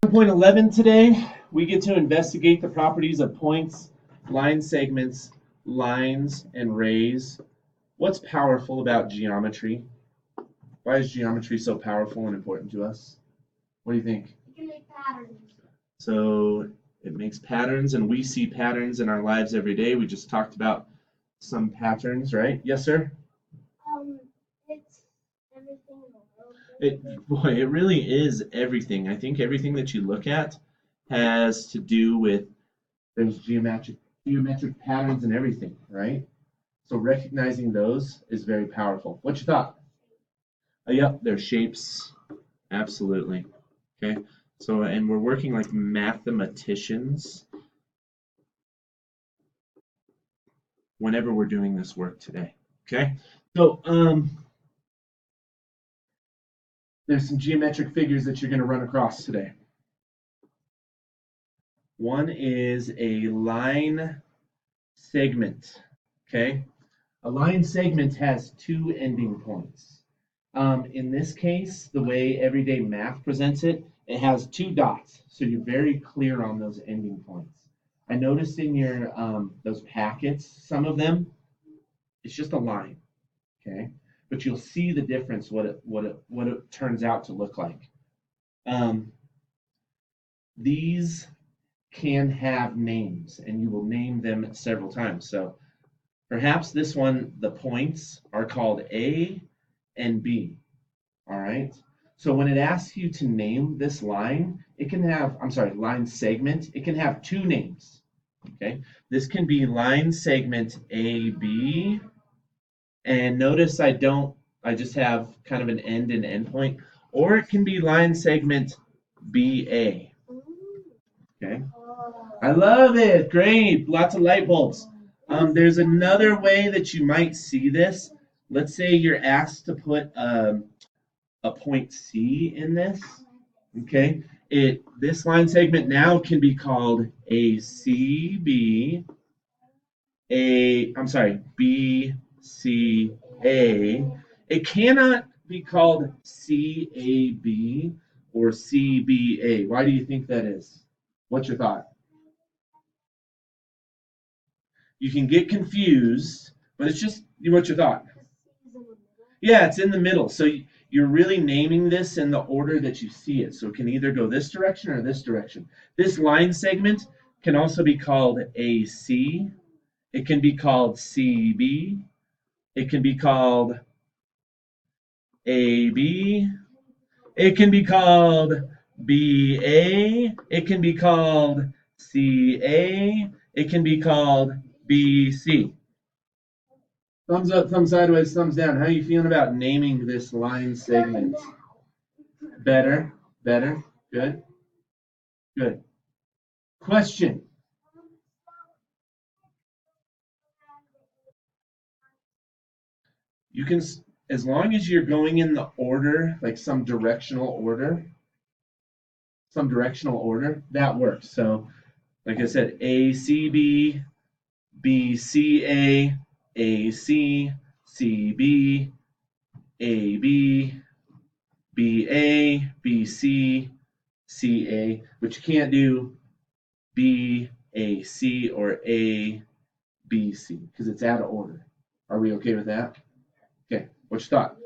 1.11 today, we get to investigate the properties of points, line segments, lines, and rays. What's powerful about geometry? Why is geometry so powerful and important to us? What do you think? You can make patterns. So it makes patterns, and we see patterns in our lives every day. We just talked about some patterns, right? Yes, sir? It's everything in the world. It really is everything. I think everything that you look at has to do with there's geometric patterns and everything, right? So recognizing those is very powerful. What's your thought? Yep, they're shapes. Absolutely. Okay. So, and we're working like mathematicians whenever we're doing this work today. Okay. So, there's some geometric figures that you're going to run across today. One is a line segment. Okay. A line segment has two ending points. In this case, the way everyday math presents it, it has two dots, so you're very clear on those ending points. I noticed in your those packets, some of them, it's just a line, okay? But you'll see the difference what it turns out to look like. These can have names, and you will name them several times. So perhaps this one, the points are called A and B. All right. So when it asks you to name this line, it can have, I'm sorry, line segment, it can have two names. Okay. This can be line segment AB. And notice I just have kind of an end and end point. Or it can be line segment BA. Okay. I love it. Great. Lots of light bulbs. There's another way that you might see this. Let's say you're asked to put a point C in this. Okay, this line segment now can be called a CB, I'm sorry, BCA. It cannot be called CAB or CBA. Why do you think that is? What's your thought? You can get confused, but it's just what's your thought? Yeah, it's in the middle. So you're really naming this in the order that you see it. So it can either go this direction or this direction. This line segment can also be called AC. It can be called CB. It can be called AB. It can be called BA. It can be called CA. It can be called BC. Thumbs up, thumbs sideways, thumbs down. How are you feeling about naming this line segment? Better, better, good, good. Question. You can, as long as you're going in the order, like some directional order, that works. So, like I said, A, C, B, B, C, A, C, C, B, A, B, B, A, B, C, C, A, but you can't do B, A, C, or A, B, C, because it's out of order. Are we okay with that? Okay, what's your thought?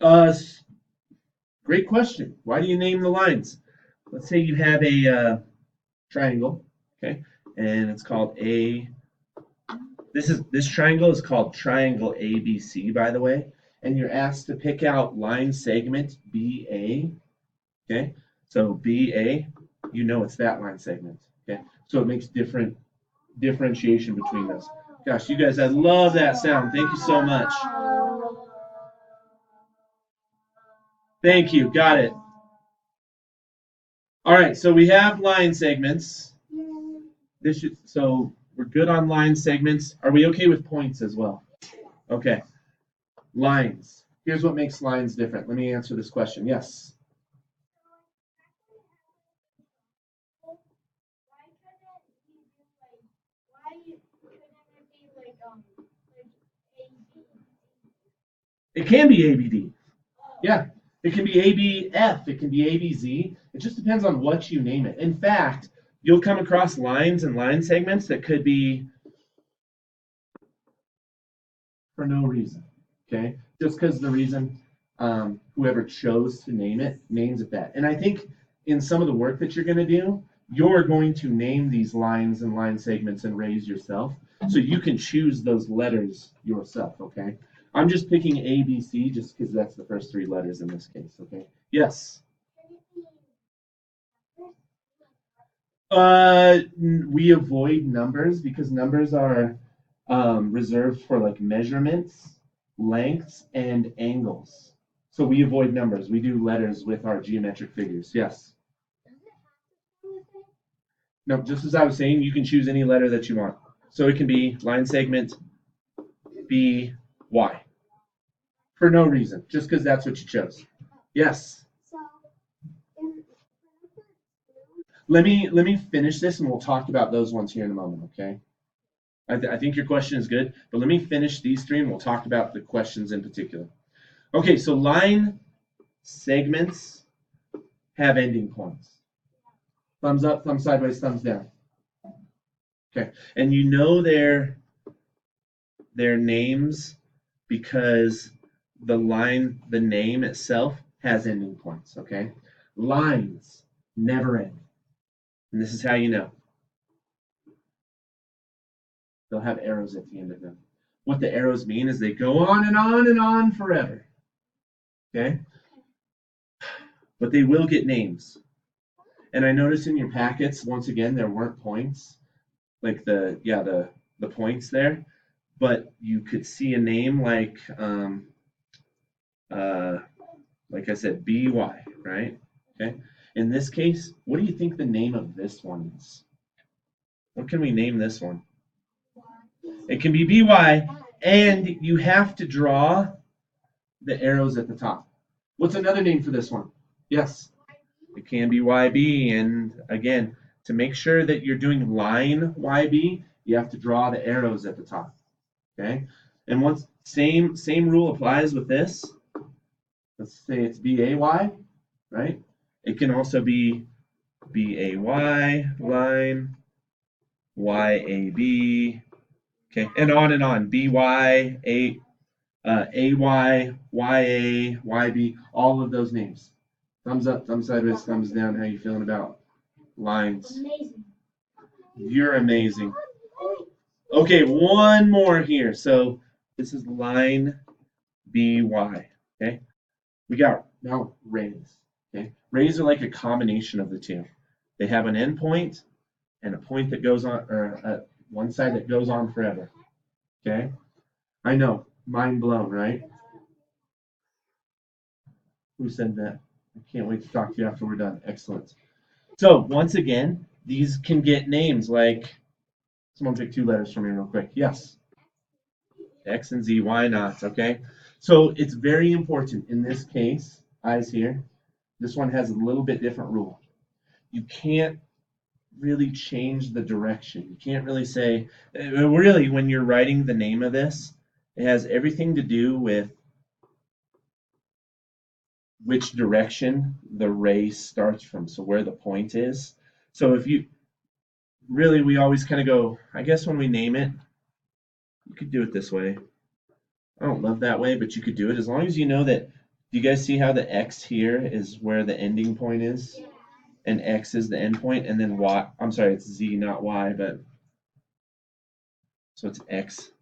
Uh, Great question. Why do you name the lines? Let's say you have a triangle, okay, and it's called A. This triangle is called triangle ABC, by the way, and you're asked to pick out line segment BA. Okay, so BA, you know it's that line segment. Okay, so it makes differentiation between those. Gosh, you guys, I love that sound. Thank you so much. Thank you. Got it. All right, so we have line segments. So we're good on line segments. Are we okay with points as well? Okay. Lines. Here's what makes lines different. Let me answer this question. Yes. It can be ABD. Yeah. It can be ABF. It can be ABZ. It just depends on what you name it. In fact, you'll come across lines and line segments that could be for no reason. Okay, just because the reason whoever chose to name it names it that. And I think in some of the work that you're going to do, you're going to name these lines and line segments and raise yourself, so you can choose those letters yourself. Okay, I'm just picking A, B, C just because that's the first three letters in this case. Okay. Yes. We avoid numbers because numbers are reserved for like measurements, lengths, and angles. So we avoid numbers. We do letters with our geometric figures. Yes. No, just as I was saying, you can choose any letter that you want. So it can be line segment B, Y. For no reason, just because that's what you chose. Yes. Let me finish this and we'll talk about those ones here in a moment, okay? I think your question is good, but let me finish these three and we'll talk about the questions in particular. Okay, so line segments have ending points. Thumbs up, thumbs sideways, thumbs down. Okay, and you know their names because the name itself has ending points, okay? Lines never end. And this is how you know. They'll have arrows at the end of them. What the arrows mean is they go on and on and on forever. Okay? But they will get names. And I noticed in your packets, once again, there weren't points. Like the points there. But you could see a name like I said, BY, right? Okay. In this case, what do you think the name of this one is? What can we name this one? It can be BY, and you have to draw the arrows at the top. What's another name for this one? Yes. It can be YB, and again, to make sure that you're doing line YB, you have to draw the arrows at the top. Okay? And once same rule applies with this. Let's say it's BAY, right? It can also be BAY line, YAB, okay, and on. BY, AY, YA, YB, all of those names. Thumbs up, thumbs sideways, thumbs down. How you feeling about lines? Amazing. You're amazing. Okay, one more here. So this is line BY. Okay, we got now rays. Okay, rays are like a combination of the two. They have an end point and a point that goes on, or one side that goes on forever. Okay, I know, mind blown, right? Who said that? I can't wait to talk to you after we're done. Excellent. So once again, these can get names like, someone pick two letters for me real quick. Yes. X and Z, why not? Okay. So it's very important in this case, eyes here. This one has a little bit different rule. You can't really change the direction. You can't really say, really, when you're writing the name of this, it has everything to do with which direction the ray starts from, so where the point is. So if you really, we always kind of go, I guess when we name it, you could do it this way. I don't love that way, but you could do it as long as you know that. Do you guys see how the X here is where the ending point is? And X is the end point, and then Y, I'm sorry, it's Z, not Y, but so it's X,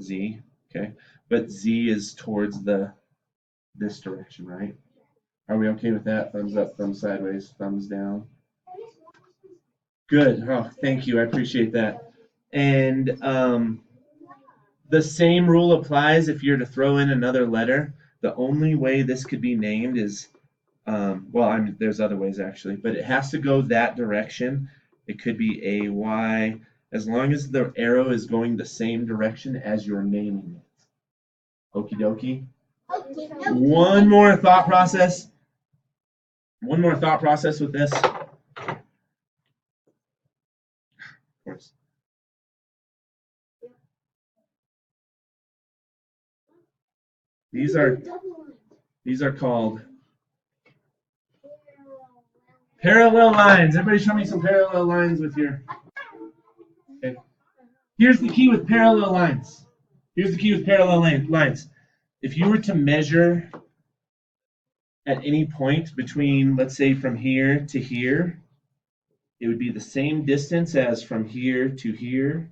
Z, okay? But Z is towards this direction, right? Are we okay with that? Thumbs up, thumbs sideways, thumbs down. Good. Oh, thank you. I appreciate that. And the same rule applies if you're to throw in another letter. The only way this could be named is, there's other ways actually, but it has to go that direction. It could be AY, as long as the arrow is going the same direction as you're naming it. Okie dokie. One more thought process with this. Of course. These are called Parallel lines. Everybody show me some parallel lines with your... Okay. Here's the key with parallel lines. Here's the key with parallel lines. If you were to measure at any point between, let's say, from here to here, it would be the same distance as from here to here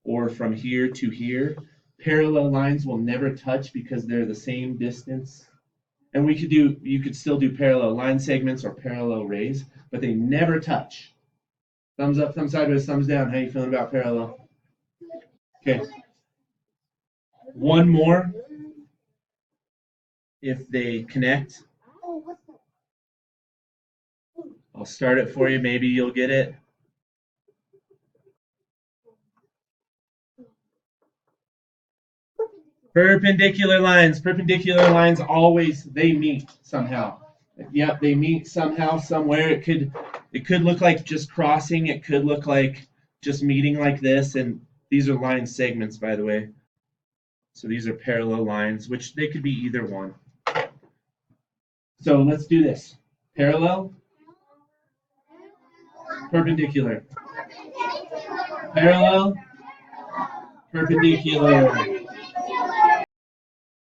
or from here to here. Parallel lines will never touch because they're the same distance. And you could still do parallel line segments or parallel rays, but they never touch. Thumbs up, thumbs sideways, thumbs down. How you feeling about parallel? Okay. One more. If they connect, I'll start it for you. Maybe you'll get it. Perpendicular lines always, they meet somehow. Yep, they meet somehow, somewhere. It could look like just crossing. It could look like just meeting like this. And these are line segments, by the way. So these are parallel lines, which they could be either one. So let's do this. Parallel, perpendicular. Parallel, perpendicular.